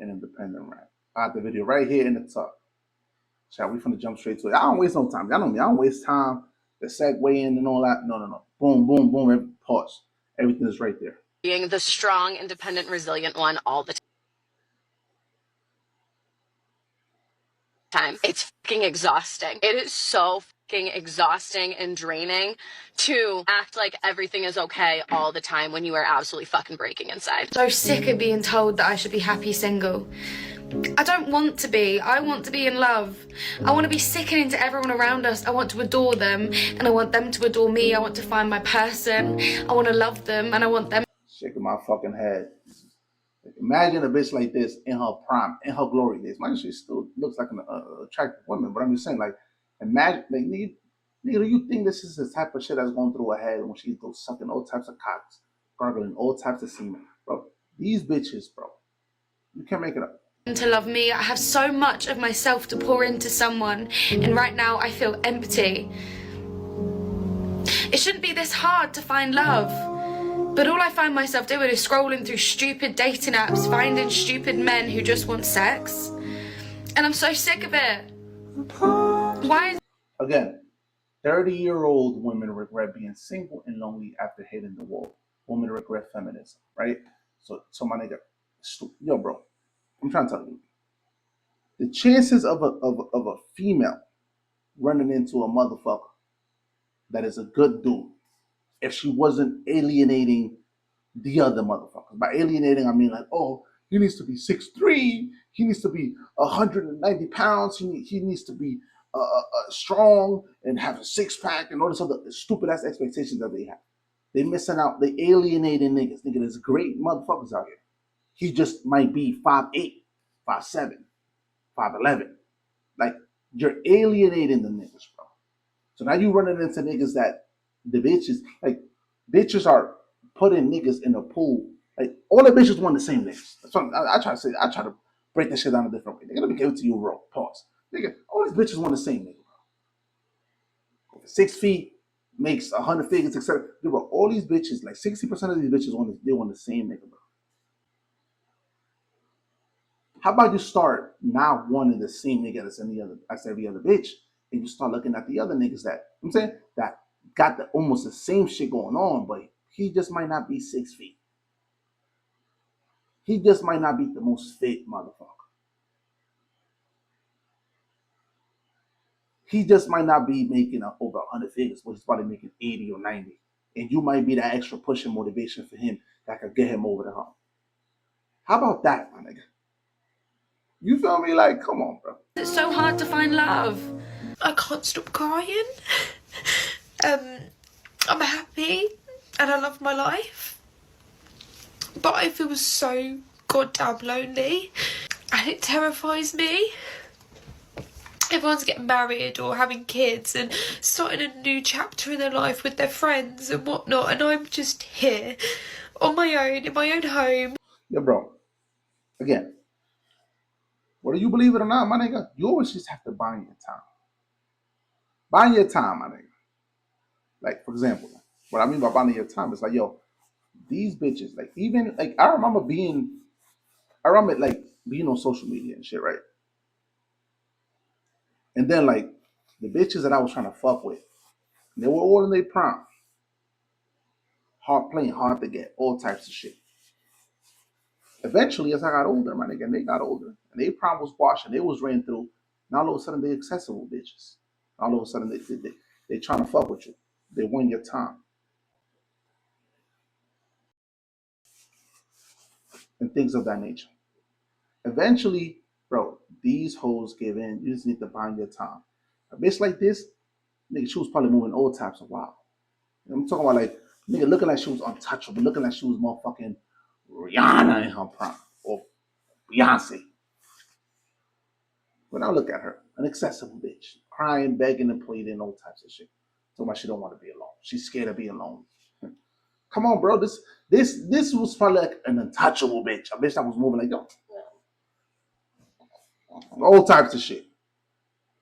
and independent rap. I have the video right here in the top. Shall we finna jump straight to it? I don't waste no time. Y'all know me. I don't waste time. The segue in and all that. No. Boom, boom, boom. Pause. Everything is right there. Being the strong, independent, resilient one all the time. It's fucking exhausting. It is so fucking exhausting and draining to act like everything is okay all the time when you are absolutely fucking breaking inside. So sick of being told that I should be happy single. I don't want to be. I want to be in love. I want to be sickening to everyone around us. I want to adore them, and I want them to adore me. I want to find my person. I want to love them, and I want them. Shaking my fucking head. Imagine a bitch like this in her prime, in her glory days. Mind you, she still looks like an attractive woman, but I'm just saying, like, imagine, like, nigga, do you think this is the type of shit that's going through her head when she's sucking all types of cocks, gargling all types of semen, bro? These bitches, bro, you can't make it up. To love me. I have so much of myself to pour into someone, and right now I feel empty. It shouldn't be this hard to find love, but all I find myself doing is scrolling through stupid dating apps, finding stupid men who just want sex, and I'm so sick of it. Why? Again, 30-year-old women regret being single and lonely after hitting the wall. Women regret feminism, right? So my nigga, yo, bro, I'm trying to tell you, the chances of a female running into a motherfucker that is a good dude, if she wasn't alienating the other motherfuckers. By alienating, I mean like, oh, he needs to be 6'3", he needs to be 190 pounds, he needs to be strong and have a six-pack and all this other stupid ass expectations that they have. They missing out. They alienating niggas. Nigga, there's great motherfuckers out here. He just might be 5'8", 5'7", 5'11". Like, you're alienating the niggas, bro. So now you running into niggas that the bitches, like, bitches are putting niggas in a pool. Like, all the bitches want the same niggas. That's what I try to say. I try to break this shit down a different way. They're gonna be giving to you raw. Pause. Nigga, all these bitches want the same nigga, bro. 6 feet makes 100 figures, etc. Bro, all these bitches, like 60% of these bitches want the same nigga, bro. How about you start now wanting the same nigga as every other bitch, and you start looking at the other niggas that I'm saying that got almost the same shit going on, but he just might not be 6 feet. He just might not be the most fit motherfucker. He just might not be making over 100 figures, but he's probably making 80 or 90. And you might be that extra pushing motivation for him that could get him over the hump. How about that, my nigga? You feel me? Like, come on, bro. It's so hard to find love. I can't stop crying. I'm happy and I love my life, but I feel so goddamn lonely and it terrifies me. Everyone's getting married or having kids and starting a new chapter in their life with their friends and whatnot, and I'm just here on my own, in my own home. Yeah, bro. Again, whether you believe it or not, my nigga, you always just have to buy your time. Buy your time, my nigga. Like, for example, what I mean by buying your time is like, yo, these bitches, like, even, like, I remember being on social media and shit, right? And then, like, the bitches that I was trying to fuck with, they were all in their prime. Playing hard to get, all types of shit. Eventually, as I got older, my nigga, and they got older, and their prime was washed, and they was ran through, now all of a sudden, they accessible bitches. All of a sudden, they trying to fuck with you. They want your time. And things of that nature. Eventually, bro, these hoes give in. You just need to buy your time. A bitch like this, nigga, she was probably moving all types of wild. I'm talking about like, nigga, looking like she was untouchable, looking like she was motherfucking Rihanna in her prime, or Beyonce. But now look at her, an accessible bitch, crying, begging, and pleading, all types of shit. Talking about she don't want to be alone. She's scared to be alone. Come on, bro. This was probably like an untouchable bitch, a bitch that was moving like, yo, all types of shit.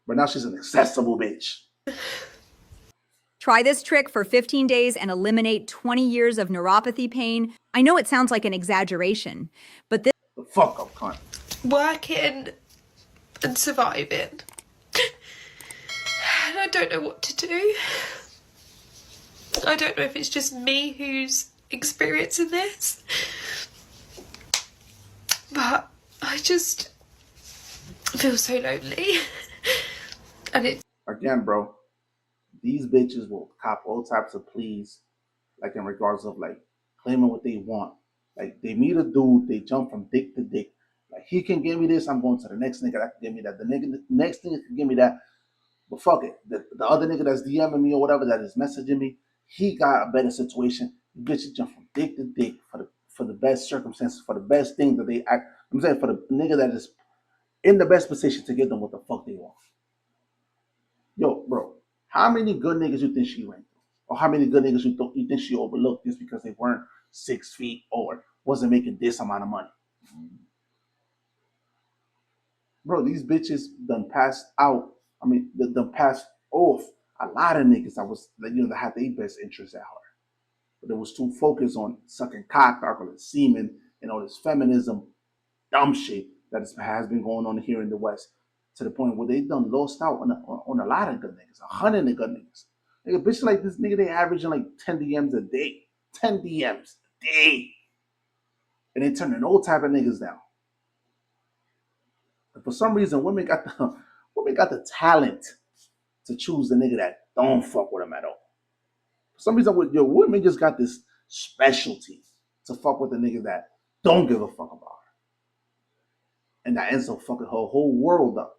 But now she's an accessible bitch. Try this trick for 15 days and eliminate 20 years of neuropathy pain. I know it sounds like an exaggeration, but this— The fuck up, cunt. working and surviving. And I don't know what to do. I don't know if it's just me who's experiencing this, but I just feel so lonely. And it Again, bro, these bitches will cop all types of pleas, like in regards of like claiming what they want. Like they meet a dude, they jump from dick to dick. Like he can give me this, I'm going to the next nigga that can give me that. The next nigga can give me that. But fuck it. The other nigga that's DMing me or whatever that is messaging me, he got a better situation. You bitches jump from dick to dick for the best circumstances, for the best thing that they act. I'm saying for the nigga that is in the best position to give them what the fuck they want. Yo, bro, how many good niggas you think she ran through? Or how many good niggas you think she overlooked just because they weren't 6 feet or wasn't making this amount of money? Bro, these bitches done passed out. I mean, done passed off a lot of niggas that was, that had their best interest at heart. But it was too focused on sucking cock, alcohol, semen, and all this feminism dumb shit that has been going on here in the West, to the point where they done lost out on a lot of good niggas, 100 of good niggas. Nigga, bitches like this nigga, they averaging like 10 DMs a day. 10 DMs a day. And they turning all type of niggas down. And for some reason, women got the talent to choose the nigga that don't fuck with them at all. For some reason, women just got this specialty to fuck with the niggas that don't give a fuck about her. And that ends up fucking her whole world up.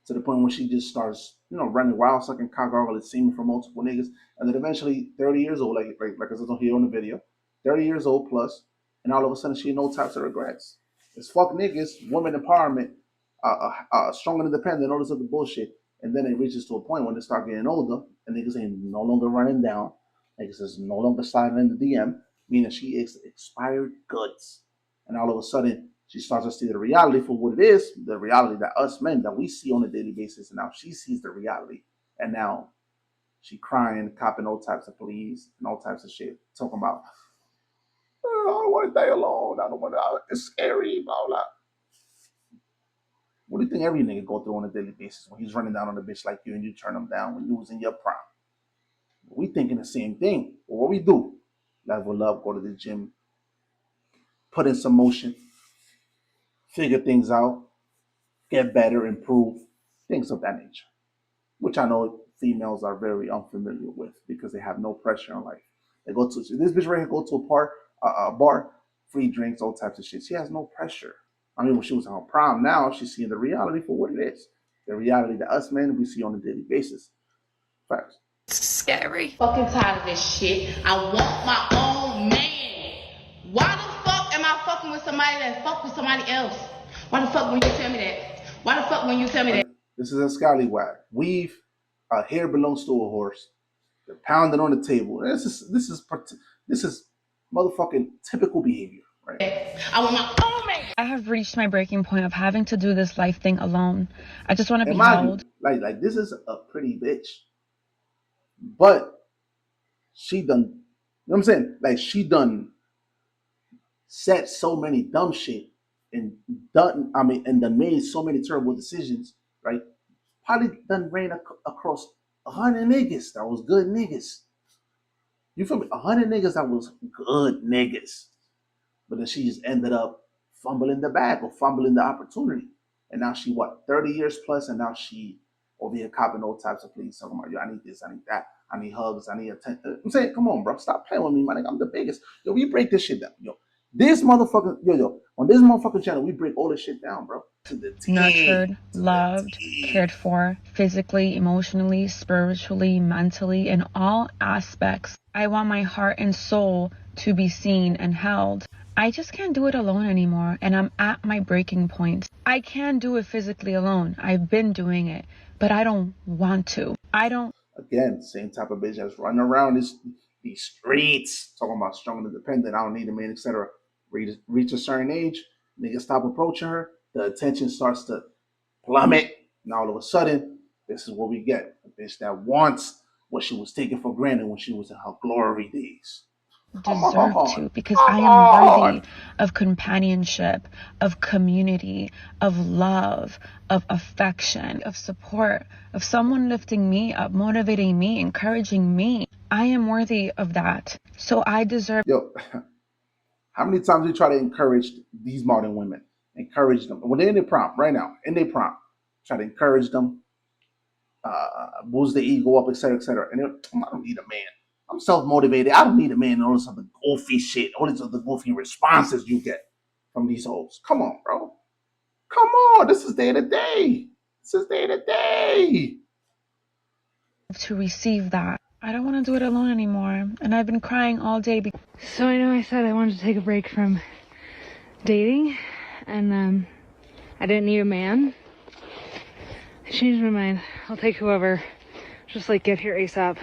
To the point where she just starts, running wild, sucking cock, all semen from multiple niggas. And then eventually, 30 years old, like I said here on the video, 30 years old plus, and all of a sudden she had no types of regrets. It's fuck niggas, women empowerment, strong and independent, all this other bullshit. And then it reaches to a point when they start getting older, and niggas ain't no longer running down. Niggas is no longer sliding in the DM, meaning she is expired goods. And all of a sudden, she starts to see the reality for what it is, the reality that us men, that we see on a daily basis. And now she sees the reality. And now she crying, copping all types of pleas and all types of shit. Talking about, I don't want to die alone. I don't want to, it's scary, blah, blah. What do you think every nigga go through on a daily basis when he's running down on a bitch like you and you turn him down when you was in your prime? We thinking the same thing. But what we do, level up, go to the gym, put in some motion, figure things out, get better, improve, things of that nature, which I know females are very unfamiliar with because they have no pressure in life. They go to this bitch right here, go to a bar, free drinks, all types of shit. She has no pressure. I mean, when she was on prom, now she's seeing the reality for what it is. The reality that us men we see on a daily basis. Facts. scary. Fucking tired of this shit. I want my own man. Why the fuck am I fucking with somebody that fuck with somebody else? Why the fuck when you tell me that? Why the fuck when you tell me that? This is a scallywag. Weave, hair belongs to a horse. They're pounding on the table. This is motherfucking typical behavior, right? I want my own man. I have reached my breaking point of having to do this life thing alone. I just want to be Imagine, held. like this is a pretty bitch, but she done. You know what I'm saying? Like she done said so many dumb shit and done made so many terrible decisions, right? Probably done ran across 100 niggas that was good niggas. You feel me? 100 niggas that was good niggas. But then she just ended up fumbling the bag or fumbling the opportunity. And now she, 30 years plus, and now she over here copping all types of pleas. Talking about, yo, I need this, I need that, I need hugs, I need attention. I'm saying, come on, bro, stop playing with me, man. I'm the biggest. Yo, we break this shit down. Yo, this motherfucker, on this motherfucking channel, we break all this shit down, bro. To the T. Nurtured, loved, cared for, physically, emotionally, spiritually, mentally, in all aspects. I want my heart and soul to be seen and held. I just can't do it alone anymore, and I'm at my breaking point. I can do it physically alone. I've been doing it, but I don't want to. Again, same type of bitch that's running around these streets, talking about strong and independent, I don't need a man, etc. Reach a certain age, niggas stop approaching her, the attention starts to plummet, and all of a sudden, this is what we get. A bitch that wants what she was taking for granted when she was in her glory days. deserve to, because I Come am worthy on. of companionship, of community, of love, of affection, of support, of someone lifting me up, motivating me, encouraging me. I am worthy of that. So I deserve. Yo, how many times we try to encourage these modern women? Encourage them. When they're in their prompt right now, in their prompt, try to encourage them, boost the ego up, etc., etc. And I don't need a man. I'm self-motivated. I don't need a man and all this other goofy shit, all these other goofy responses you get from these hoes. Come on, bro. Come on. This is day to day. This is day to day. To receive that. I don't want to do it alone anymore. And I've been crying all day. So I know I said I wanted to take a break from dating, and I didn't need a man. I changed my mind. I'll take whoever. Just like get here ASAP.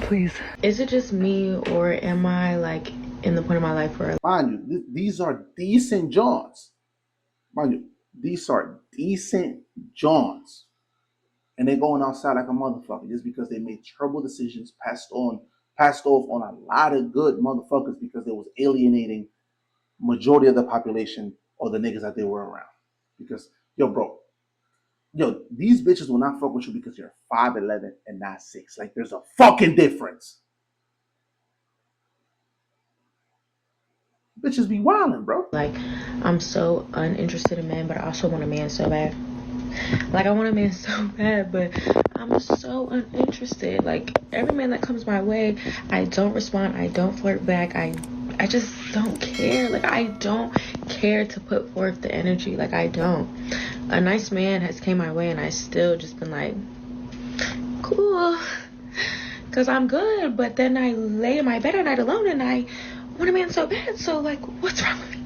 Please. Is it just me, or am I like in the point of my life where, mind you, these are decent Johns. Mind you, these are decent Johns. And they're going outside like a motherfucker just because they made terrible decisions, passed off on a lot of good motherfuckers because they was alienating majority of the population or the niggas that they were around. Because, yo, bro, these bitches will not fuck with you because you're 5'11" and not 6. Like, there's a fucking difference. Bitches be wildin', bro. like, I'm so uninterested in men, but I also want a man so bad. Like, I want a man so bad, but I'm so uninterested. Like, every man that comes my way, I don't respond. I don't flirt back. I just don't care. Like, I don't care to put forth the energy. Like, I don't. A nice man has came my way, and I still just been like, cool, because I'm good. But then I lay in my bed at night alone, and I want a man so bad. So, like, what's wrong with me?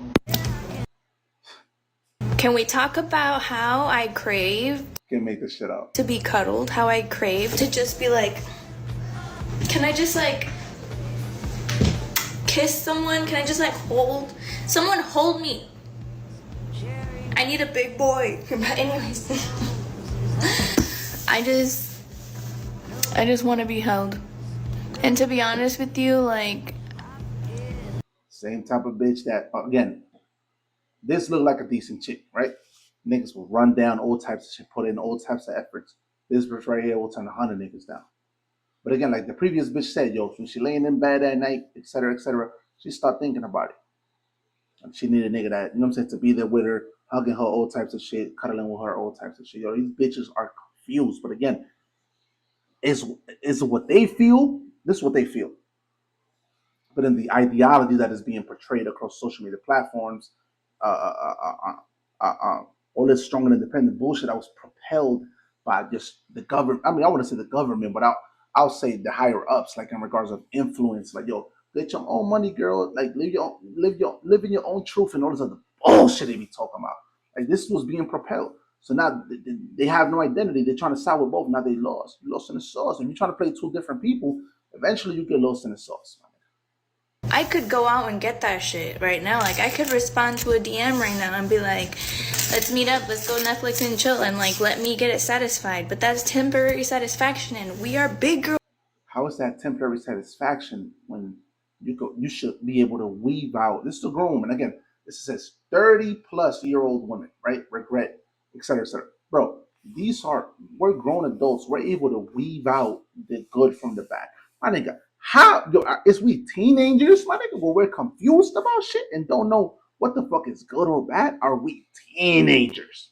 Can we talk about how I crave Can't make this shit up. to be cuddled? How I crave to just be like, can I just like kiss someone? Can I just like someone hold me? I need a big boy. But anyways, I just want to be held. And to be honest with you, like, Same type of bitch that, again, this looked like a decent chick, right? Niggas will run down all types of shit, put in all types of efforts. This bitch right here will turn 100 niggas down. But again, like the previous bitch said, yo, when she laying in bed at night, etc., she start thinking about it. And she need a nigga that, you know what I'm saying, to be there with her, hugging her, all types of shit, cuddling with her, all types of shit. Yo, these bitches are confused. But again, is what they feel, this is what they feel. But in the ideology that is being portrayed across social media platforms, all this strong and independent bullshit that was propelled by just the government. I mean, I want to say the government, but I'll say the higher ups, like in regards of influence, like, yo, get your own money, girl. Like, live in your own truth and all this other bullshit they be talking about. Like, this was being propelled. So now they have no identity. They're trying to side with both. Now they lost. You lost in the sauce. If you're trying to play two different people, eventually you get lost in the sauce. I could go out and get that shit right now. Like, I could respond to a DM right now and be like, let's meet up, let's go Netflix and chill, and like, let me get it satisfied. But that's temporary satisfaction, and we are big girls. How is that temporary satisfaction when you should be able to weave out? This is a grown woman. Again, this says 30-plus-year-old women, right? Regret, etc., etc. Bro, we're grown adults. We're able to weave out the good from the bad. My nigga, is we teenagers? My nigga, where we're confused about shit and don't know what the fuck is good or bad? Are we teenagers?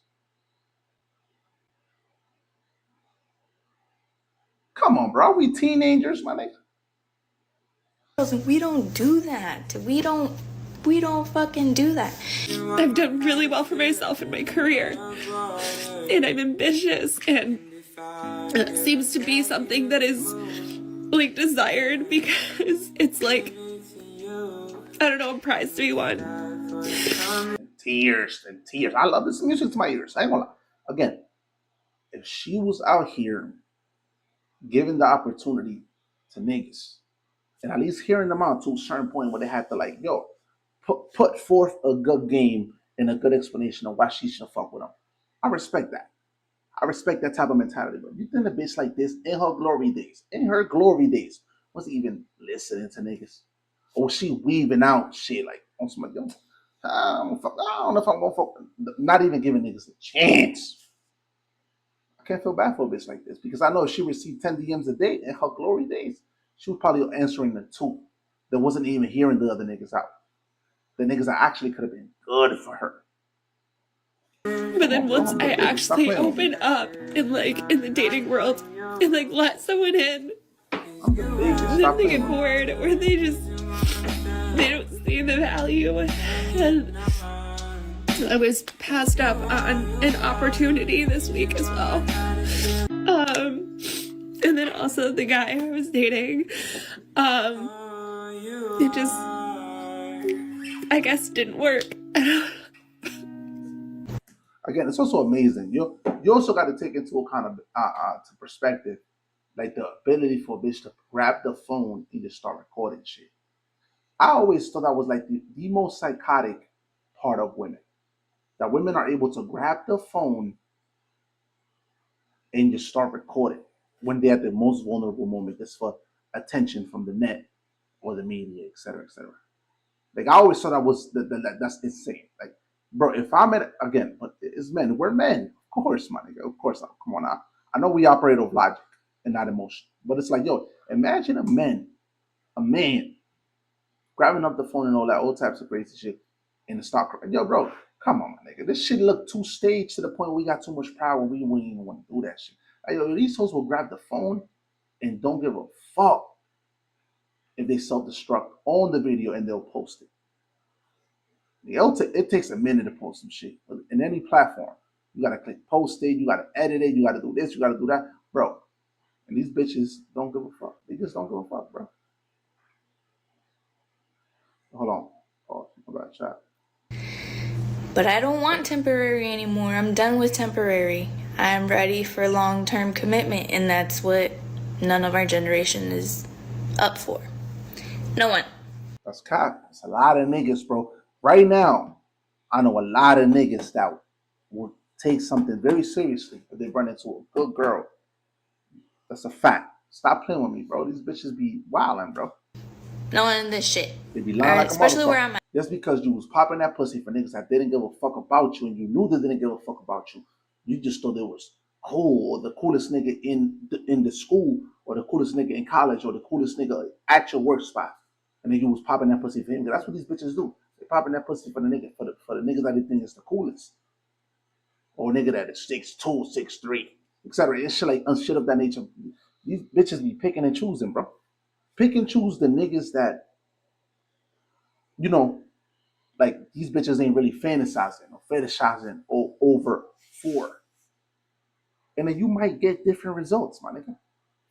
Come on, bro. Are we teenagers, my nigga? We don't do that. We don't fucking do that. I've done really well for myself in my career, and I'm ambitious, and it seems to be something that is like desired because it's like, I don't know, a prize to be won. Tears and tears. I love this music to my ears. I ain't gonna lie. Again, if she was out here giving the opportunity to niggas and at least hearing them out to a certain point where they had to, like, yo, put forth a good game and a good explanation of why she should fuck with them, I respect that. I respect that type of mentality. But you think a bitch like this in her glory days, wasn't even listening to niggas. Or she weaving out shit like on some yo. I don't know if I'm gonna fuck. Not even giving niggas a chance. I can't feel bad for a bitch like this because I know if she received 10 DMs a day in her glory days, she was probably answering the two that wasn't even hearing the other niggas out. The niggas that actually could have been good for her. But then once I actually open up in the dating world and let someone in, then they get bored or they don't see the value. And I was passed up on an opportunity this week as well. And then also the guy I was dating, it just, I guess, didn't work. Again, it's also amazing. You also got to take into account to perspective, like the ability for a bitch to grab the phone and just start recording shit. I always thought that was like the most psychotic part of women. That women are able to grab the phone and just start recording when they're at the most vulnerable moment, just for attention from the net or the media, etc., etc. Like I always thought that's insane. Like, bro, if I'm again, but it's men, we're men, of course, my nigga, of course. Come on now. I know we operate off logic and not emotion, but it's like, yo, imagine a man grabbing up the phone and all types of crazy shit in the stock. Yo, bro, come on, my nigga. This shit look too staged to the point where we got too much power. We wouldn't even want to do that shit. Like, yo, these hoes will grab the phone and don't give a fuck if they self-destruct on the video and they'll post it. It takes a minute to post some shit in any platform. You gotta click post it, you gotta edit it, you gotta do this, you gotta do that, bro. And these bitches don't give a fuck. They just don't give a fuck, bro. Hold on. Pause. I'm about to chat. But I don't want temporary anymore. I'm done with temporary. I'm ready for long-term commitment, and that's what none of our generation is up for. No one. That's cap. It's a lot of niggas, bro. Right now, I know a lot of niggas that will take something very seriously if they run into a good girl. That's a fact. Stop playing with me, bro. These bitches be wildin', bro. No one in this shit. They be lying like a especially motherfucker. where I'm at. Just because you was popping that pussy for niggas that didn't give a fuck about you and you knew they didn't give a fuck about you, you just thought they was cool or the coolest nigga in the school or the coolest nigga in college or the coolest nigga at your work spot. And then you was popping that pussy for him. That's what these bitches do. They popping that pussy for the nigga, for the niggas that they think is the coolest. Or a nigga that is 6'2", 6'3", etc. It's shit like shit of that nature. These bitches be picking and choosing, bro. Pick and choose the niggas that, you know, like these bitches ain't really fantasizing or fetishizing over for. And then you might get different results, my nigga.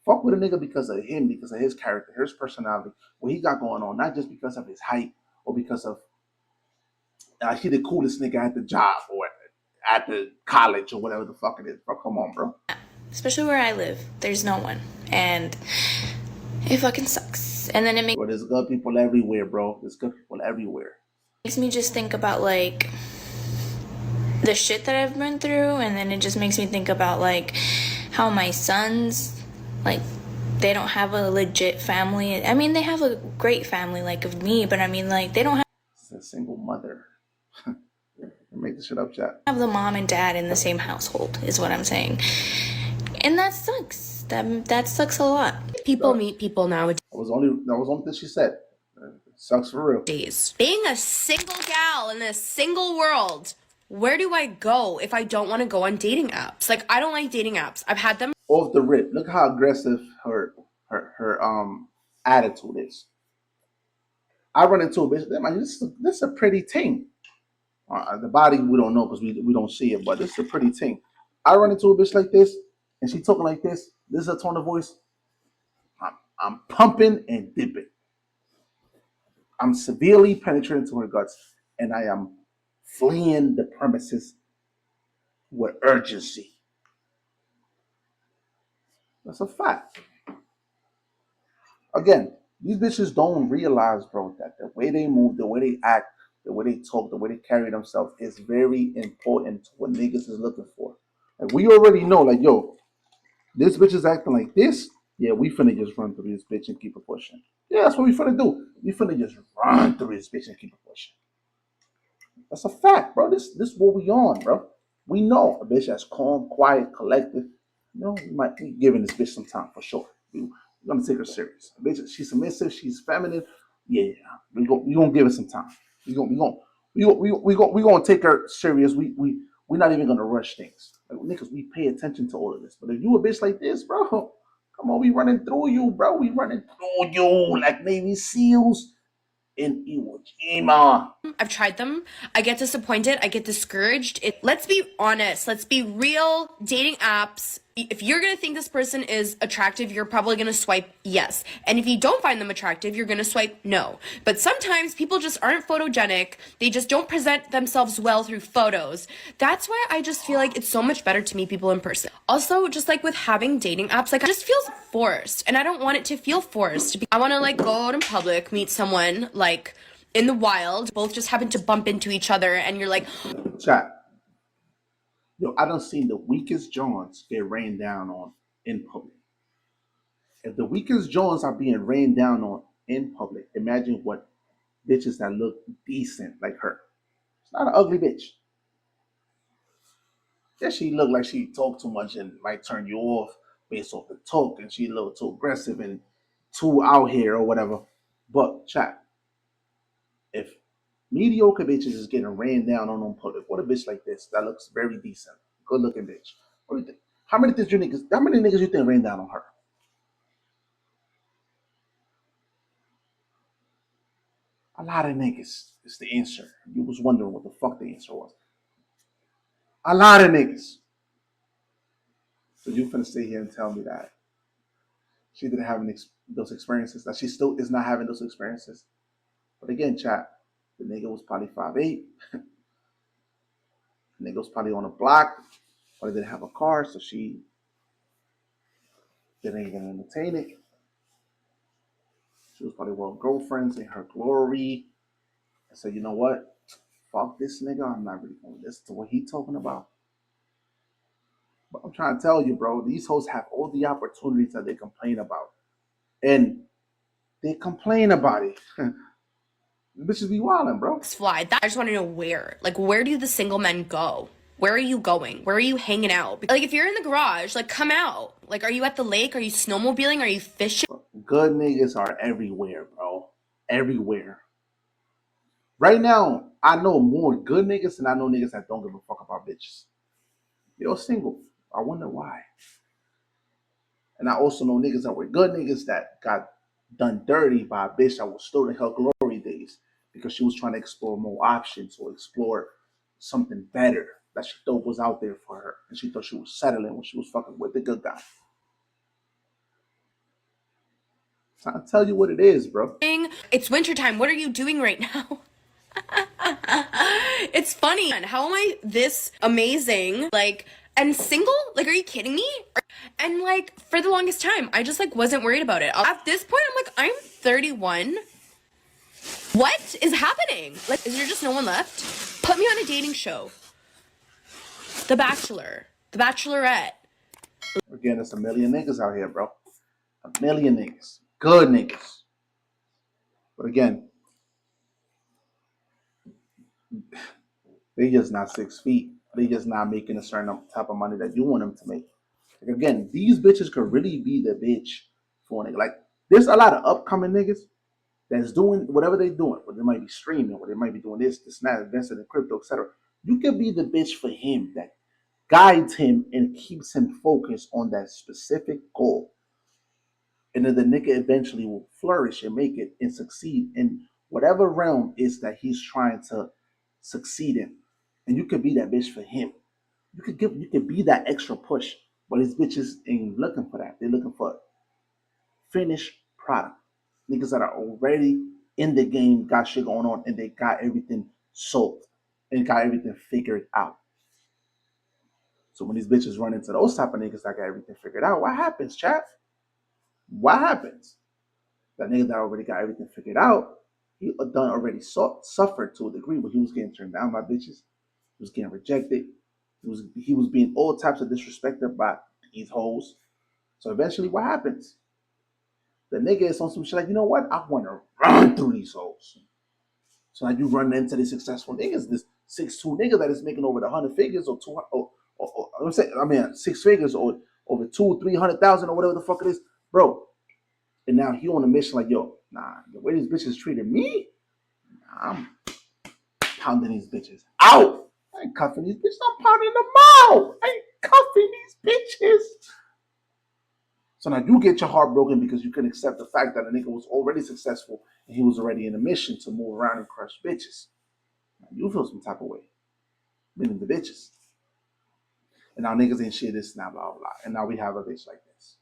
Fuck with a nigga because of him, because of his character, his personality, what he got going on, not just because of his height or because of he the coolest nigga at the job or at the college or whatever the fuck it is. Bro, come on, bro. Especially where I live, there's no one. And it fucking sucks. And then it makes... Bro, there's good people everywhere, bro. There's good people everywhere. Makes me just think about like the shit that I've been through, and then it just makes me think about like how my sons, like, they don't have a legit family. I mean, they have a great family like of me, but I mean, like, they don't have... It's a single mother. Make this shit up, chat. Have the mom and dad in the same household is what I'm saying, and that sucks. That sucks a lot. People meet people nowadays. That was only thing she said. It sucks for real. Being a single gal in a single world, where do I go if I don't want to go on dating apps? Like, I don't like dating apps. I've had them Off the rip. Look how aggressive her attitude is. I run into a bitch. Man, this is a pretty thing. The body we don't know because we don't see it, but this is a pretty thing. I run into a bitch like this, and she talking like this. This is her tone of voice. I'm pumping and dipping. I'm severely penetrating to her guts, and I am fleeing the premises with urgency. That's a fact. Again, these bitches don't realize, bro, that the way they move, the way they act, the way they talk, the way they carry themselves is very important to what niggas is looking for. Like we already know, like, yo, this bitch is acting like this. Yeah, we finna just run through this bitch and keep it pushing. Yeah, that's what we finna do. We finna just run through this bitch and keep it pushing. That's a fact, bro. This what we on, bro. We know a bitch that's calm, quiet, collected. You know, we might be giving this bitch some time for sure. We're gonna take her serious. A bitch, she's submissive, she's feminine. Yeah, we gonna give it some time. We gonna take her serious. We're not even gonna rush things. Like, niggas, we pay attention to all of this. But if you a bitch like this, bro, come on, we running through you, bro. We running through you like Navy SEALs in Iwo Jima. I've tried them. I get disappointed. I get discouraged. Let's be honest. Let's be real. Dating apps. If you're going to think this person is attractive, you're probably going to swipe yes. And if you don't find them attractive, you're going to swipe no. But sometimes people just aren't photogenic. They just don't present themselves well through photos. That's why I just feel like it's so much better to meet people in person. Also, just like with having dating apps, like it just feels forced. And I don't want it to feel forced. I want to like go out in public, meet someone like in the wild, both just happen to bump into each other, and you're like, chat. Yo, I done seen the weakest Johns get rained down on in public. If the weakest Johns are being rained down on in public, imagine what bitches that look decent like her. It's not an ugly bitch. Yeah, she look like she talk too much and might turn you off based off the talk, and she a little too aggressive and too out here or whatever. But chat, if mediocre bitches is getting ran down on public, what a bitch like this that looks very decent, good looking bitch. What do you think? How many niggas you think ran down on her? A lot of niggas is the answer. You was wondering what the fuck the answer was. A lot of niggas. So you finna sit here and tell me that she didn't have those experiences, that she still is not having those experiences. But again, chat, the nigga was probably 5'8". The nigga was probably on a block, probably didn't have a car, so she didn't even entertain it. She was probably with girlfriends in her glory. I said, you know what? Fuck this nigga. I'm not really going to listen to what he talking about. But I'm trying to tell you, bro, these hoes have all the opportunities that they complain about. And they complain about it. Bitches be wildin', bro. fly. I just want to know where. Like, where do the single men go? Where are you going? Where are you hanging out? Like, if you're in the garage, like, come out. Like, are you at the lake? Are you snowmobiling? Are you fishing? Good niggas are everywhere, bro. Everywhere. Right now, I know more good niggas than I know niggas that don't give a fuck about bitches. They're single. I wonder why. And I also know niggas that were good niggas that got done dirty by a bitch that was still in her glory days because she was trying to explore more options or explore something better that she thought was out there for her. And she thought she was settling when she was fucking with the good guy. So I'll tell you what it is, bro. It's wintertime. What are you doing right now? It's funny. How am I this amazing? Like, and single? Like, are you kidding me? And like, for the longest time, I just like wasn't worried about it. At this point, I'm like, I'm 31. What is happening? Like, is there just no one left? Put me on a dating show. The Bachelor. The Bachelorette. Again, there's a million niggas out here, bro. A million niggas. Good niggas. But again, they just not 6 feet. They just not making a certain type of money that you want them to make. Like, again, these bitches could really be the bitch for a nigga. Like, there's a lot of upcoming niggas that's doing whatever they're doing. But they might be streaming, or they might be doing this, that, investing in crypto, etc. You could be the bitch for him that guides him and keeps him focused on that specific goal. And then the nigga eventually will flourish and make it and succeed in whatever realm is that he's trying to succeed in. And you could be that bitch for him. You could be that extra push. But these bitches ain't looking for that. They're looking for finished product. Niggas that are already in the game, got shit going on, and they got everything sold and got everything figured out. So when these bitches run into those type of niggas that got everything figured out, what happens, chat? What happens? That nigga that already got everything figured out, he already suffered to a degree where he was getting turned down by bitches. He was getting rejected. He was being all types of disrespected by these hoes. So eventually, what happens? The nigga is on some shit like, you know what? I want to run through these hoes. So now you run into the successful niggas, this 6'2" nigga that is making over the 100 figures or 200, I'm saying, 6 figures or over 200,000-300,000 or whatever the fuck it is, bro. And now he on a mission like, yo, nah, the way these bitches treated me, nah, I'm pounding these bitches out. I ain't cuffing these bitches, I'm pounding them out. I ain't cuffing these bitches. So now you get your heart broken because you can accept the fact that a nigga was already successful and he was already in a mission to move around and crush bitches. Now you feel some type of way, meaning the bitches. And now niggas ain't shit, this, now, blah, blah, blah. And now we have a bitch like this.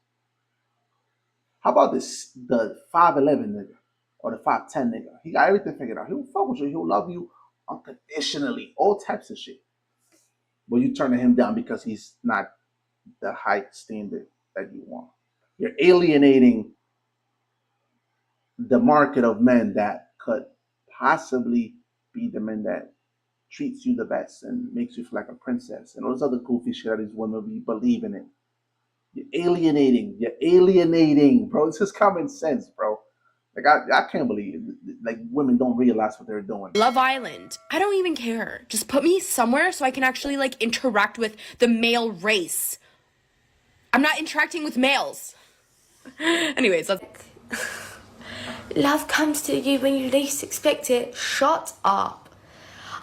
How about this, the 5'11" nigga or the 5'10" nigga? He got everything figured out. He'll fuck with you. He'll love you unconditionally. All types of shit. But you turning him down because he's not the height standard that you want. You're alienating the market of men that could possibly be the men that treats you the best and makes you feel like a princess and all this other goofy shit that these women be believing in. You're alienating, bro. This is common sense, bro. Like I can't believe it. Like women don't realize what they're doing. Love Island. I don't even care. Just put me somewhere so I can actually like interact with the male race. I'm not interacting with males. Anyways, let's... Love comes to you when you least expect it. Shut up.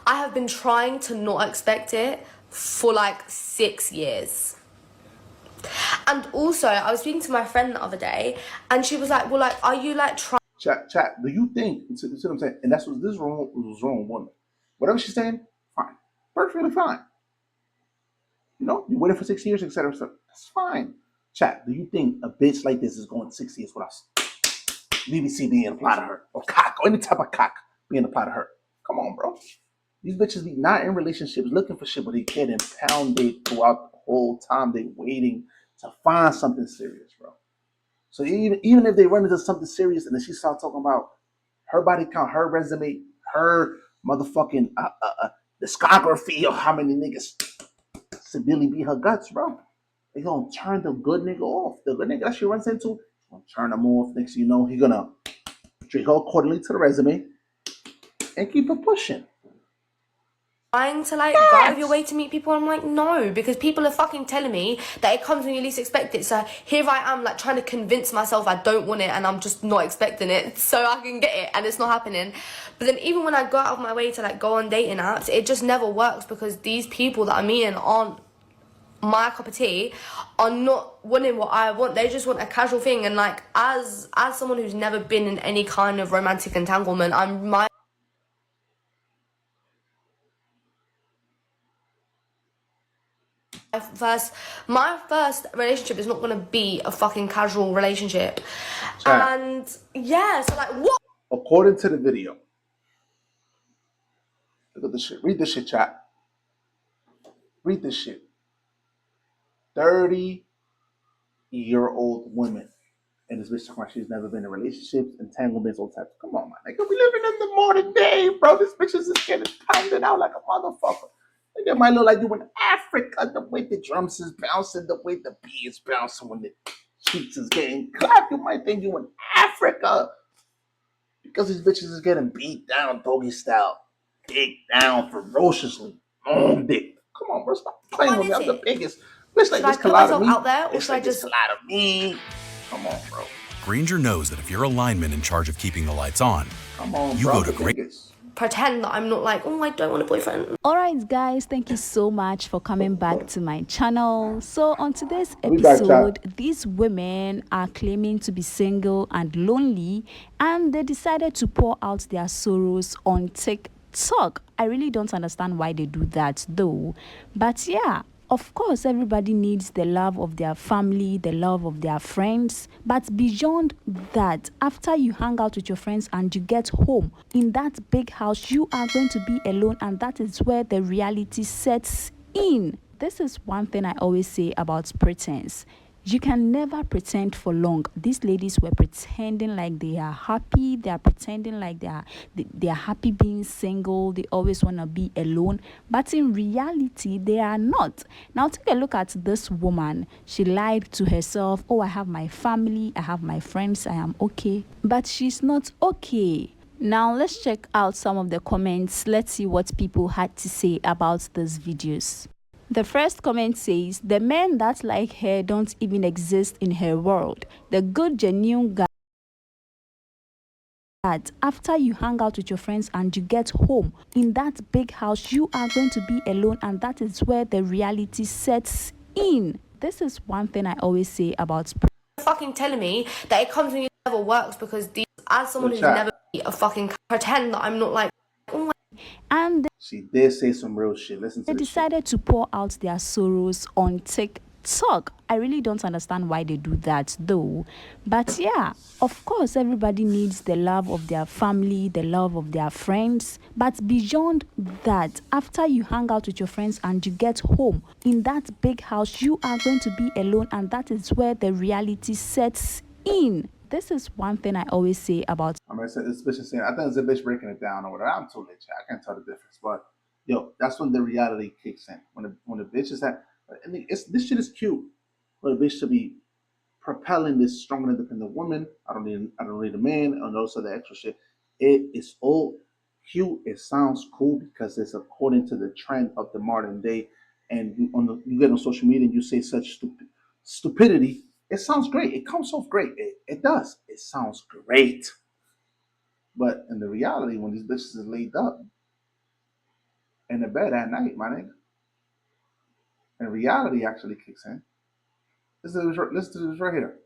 I have been trying to not expect it for like 6 years. And also, I was speaking to my friend the other day, and she was like, well, like, are you like trying... Chat, do you think, you see what I'm saying? And that's what this wrong with women. Whatever she's saying, fine. Perfectly fine. You know, you waited for 6 years, etc. That's fine. Chat, do you think a bitch like this is going 6 years without BBC being applied to her? Or cock, or any type of cock being applied to her? Come on, bro. These bitches be not in relationships looking for shit, but they get impounded throughout the whole time. They waiting to find something serious, bro. So even if they run into something serious and then she starts talking about her body count, her resume, her motherfucking discography of how many niggas severely beat her guts, bro. They gonna turn the good nigga off. The good nigga that she runs into, gonna turn him off. Next thing you know, he gonna treat her accordingly to the resume and keep it pushing. Trying to like go out of your way to meet people? I'm like, no, because people are fucking telling me that it comes when you least expect it. So here I am like trying to convince myself I don't want it and I'm just not expecting it so I can get it and it's not happening. But then even when I go out of my way to like go on dating apps, it just never works because these people that I'm meeting aren't my cup of tea, are not wanting what I want. They just want a casual thing. And like as someone who's never been in any kind of romantic entanglement, my first relationship is not going to be a fucking casual relationship. Chat. And yeah, so like what? According to the video, look at this shit. Read this shit, chat. Read this shit. 30-year-old women. And this bitch talking about she's never been in relationships, entanglements, all types. Come on, man. Like, we living in the modern day, bro. This bitch is just getting pounded out like a motherfucker. It might look like you in Africa, the way the drums is bouncing, the way the beat is bouncing when the cheeks is getting clapped. You might think you in Africa because these bitches is getting beat down doggy style, dick down ferociously, on dick. Come on, bro, stop playing with me. I'm the biggest. Bitch like this collide of me. Out there, or should I just collide of me? Come on, bro. Grainger knows that if you're a lineman in charge of keeping the lights on, come on, you bro, go to Grainger. Pretend that I'm not like, oh, I don't want a boyfriend. Alright guys, thank you so much for coming back to my channel. So on today's episode, these women are claiming to be single and lonely, and they decided to pour out their sorrows on TikTok. I really don't understand why they do that though, but yeah, of course everybody needs the love of their family, the love of their friends, but beyond that, after you hang out with your friends and you get home, in that big house you are going to be alone, and that is where the reality sets in. This is one thing I always say about pretense. You can never pretend for long. These ladies were pretending like they are happy. They are pretending like they are happy being single. They always want to be alone. But in reality, they are not. Now take a look at this woman. She lied to herself. Oh, I have my family. I have my friends. I am okay. But she's not okay. Now let's check out some of the comments. Let's see what people had to say about these videos. The first comment says, the men that like her don't even exist in her world. The good, genuine guy that after you hang out with your friends and you get home, in that big house, you are going to be alone, and that is where the reality sets in. This is one thing I always say about fucking telling me that it comes when you never works, because as someone who's never a fucking pretend that I'm not like, oh, and she did say some real shit. Listen to they decided to pour out their sorrows on TikTok. I really don't understand why they do that though. But yeah, of course, everybody needs the love of their family, the love of their friends. But beyond that, after you hang out with your friends and you get home, in that big house, you are going to be alone, and that is where the reality sets in. This is one thing I always say about. I'm gonna say this bitch is saying, I think it's a bitch breaking it down or whatever. I'm too late, I can't tell the difference. But yo, that's when the reality kicks in. When the bitch is at, I mean, this shit is cute. For a bitch to be propelling this strong and independent woman. I don't need a man and also the extra shit. It is all cute. It sounds cool because it's according to the trend of the modern day. And you get on social media and you say such stupidity. It sounds great. It comes off great. It does. It sounds great. But in the reality, when these bitches is laid up in the bed at night, my nigga, and reality actually kicks in. Listen to this right here.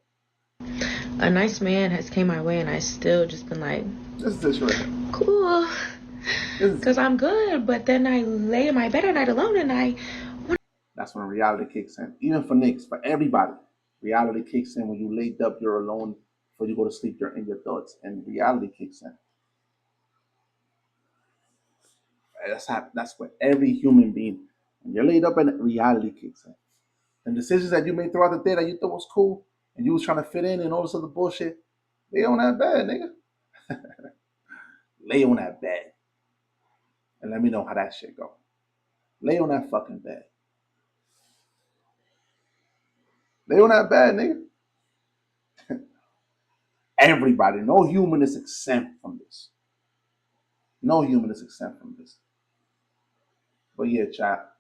A nice man has came my way, and I still just been like, Listen to this right here. Cool, because I'm good. But then I lay in my bed at night alone, and that's when reality kicks in. Even for niggas, for everybody, reality kicks in when you laid up, you're alone. Before you go to sleep, you're in your thoughts, and reality kicks in. That's what every human being. When you're laid up, and reality kicks in. And decisions that you made throughout the day that you thought was cool, and you was trying to fit in, and all this other bullshit, lay on that bed, nigga. Lay on that bed, and let me know how that shit go. Lay on that fucking bed. Lay on that bed, nigga. Everybody, no human is exempt from this. No human is exempt from this. But yeah, chat.